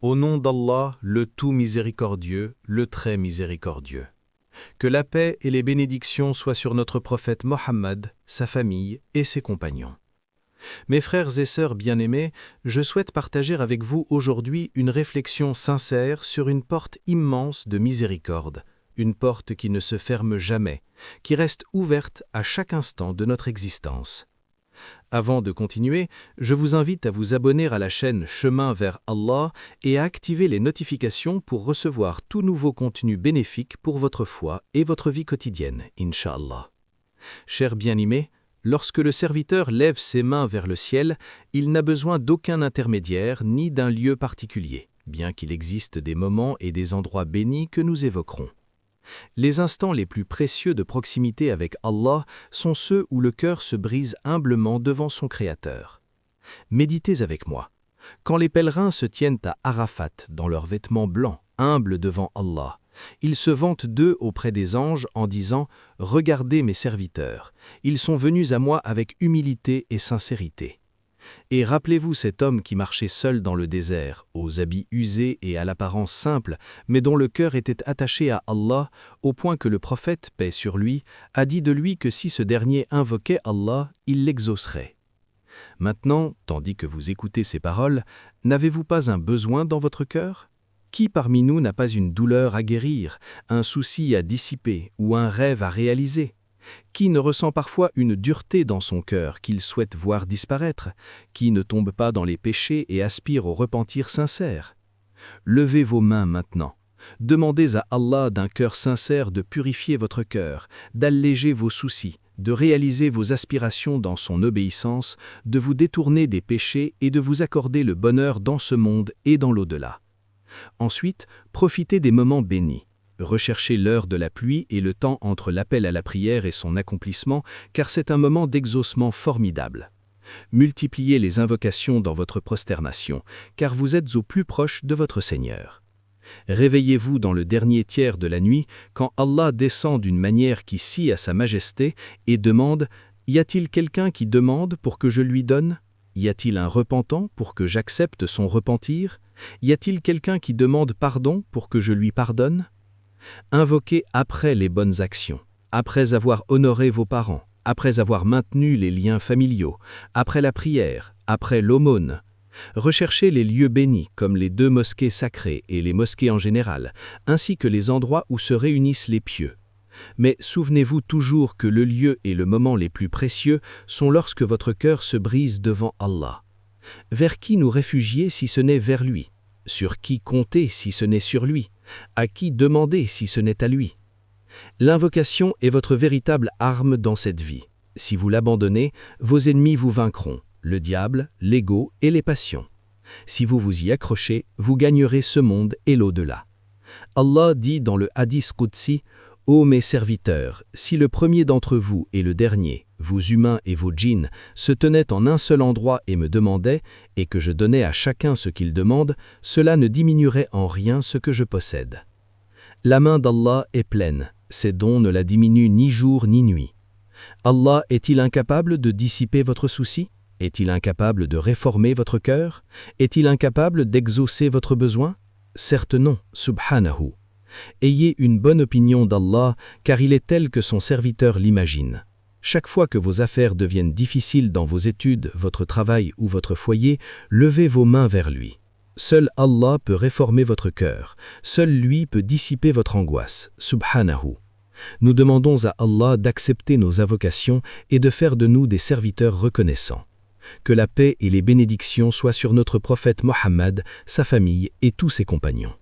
Au nom d'Allah, le tout miséricordieux, le très miséricordieux. Que la paix et les bénédictions soient sur notre prophète Mohammed, sa famille et ses compagnons. Mes frères et sœurs bien-aimés, je souhaite partager avec vous aujourd'hui une réflexion sincère sur une porte immense de miséricorde, une porte qui ne se ferme jamais, qui reste ouverte à chaque instant de notre existence. Avant de continuer, je vous invite à vous abonner à la chaîne Chemin vers Allah et à activer les notifications pour recevoir tout nouveau contenu bénéfique pour votre foi et votre vie quotidienne, Inch'Allah. Chers bien-aimés, lorsque le serviteur lève ses mains vers le ciel, il n'a besoin d'aucun intermédiaire ni d'un lieu particulier, bien qu'il existe des moments et des endroits bénis que nous évoquerons. Les instants les plus précieux de proximité avec Allah sont ceux où le cœur se brise humblement devant son Créateur. Méditez avec moi. Quand les pèlerins se tiennent à Arafat dans leurs vêtements blancs, humbles devant Allah, ils se vantent d'eux auprès des anges en disant « Regardez mes serviteurs, ils sont venus à moi avec humilité et sincérité. » Et rappelez-vous cet homme qui marchait seul dans le désert, aux habits usés et à l'apparence simple, mais dont le cœur était attaché à Allah, au point que le prophète, paix sur lui, a dit de lui que si ce dernier invoquait Allah, il l'exaucerait. Maintenant, tandis que vous écoutez ces paroles, n'avez-vous pas un besoin dans votre cœur ? Qui parmi nous n'a pas une douleur à guérir, un souci à dissiper ou un rêve à réaliser ? Qui ne ressent parfois une dureté dans son cœur qu'il souhaite voir disparaître? Qui ne tombe pas dans les péchés et aspire au repentir sincère? Levez vos mains maintenant. Demandez à Allah d'un cœur sincère de purifier votre cœur, d'alléger vos soucis, de réaliser vos aspirations dans son obéissance, de vous détourner des péchés et de vous accorder le bonheur dans ce monde et dans l'au-delà. Ensuite, profitez des moments bénis. Recherchez l'heure de la pluie et le temps entre l'appel à la prière et son accomplissement, car c'est un moment d'exaucement formidable. Multipliez les invocations dans votre prosternation, car vous êtes au plus proche de votre Seigneur. Réveillez-vous dans le dernier tiers de la nuit, quand Allah descend d'une manière qui scie à sa majesté et demande « Y a-t-il quelqu'un qui demande pour que je lui donne ? Y a-t-il un repentant pour que j'accepte son repentir ? Y a-t-il quelqu'un qui demande pardon pour que je lui pardonne ?» Invoquez après les bonnes actions, après avoir honoré vos parents, après avoir maintenu les liens familiaux, après la prière, après l'aumône. Recherchez les lieux bénis comme les 2 mosquées sacrées et les mosquées en général, ainsi que les endroits où se réunissent les pieux. Mais souvenez-vous toujours que le lieu et le moment les plus précieux sont lorsque votre cœur se brise devant Allah. Vers qui nous réfugier si ce n'est vers lui? Sur qui compter si ce n'est sur lui? À qui demander si ce n'est à lui? L'invocation est votre véritable arme dans cette vie. Si vous l'abandonnez, vos ennemis vous vaincront, le diable, l'ego et les passions. Si vous vous y accrochez, vous gagnerez ce monde et l'au-delà. Allah dit dans le hadith Qudsi « Ô mes serviteurs, si le premier d'entre vous et le dernier, vous humains et vos djinns, se tenaient en un seul endroit et me demandaient, et que je donnais à chacun ce qu'il demande, cela ne diminuerait en rien ce que je possède. La main d'Allah est pleine, ses dons ne la diminuent ni jour ni nuit. Allah est-il incapable de dissiper votre souci? Est-il incapable de réformer votre cœur? Est-il incapable d'exaucer votre besoin? Certes non, subhanahu. Ayez une bonne opinion d'Allah, car il est tel que son serviteur l'imagine. Chaque fois que vos affaires deviennent difficiles dans vos études, votre travail ou votre foyer, levez vos mains vers lui. Seul Allah peut réformer votre cœur. Seul lui peut dissiper votre angoisse. Subhanahu. Nous demandons à Allah d'accepter nos invocations et de faire de nous des serviteurs reconnaissants. Que la paix et les bénédictions soient sur notre prophète Mohammed, sa famille et tous ses compagnons.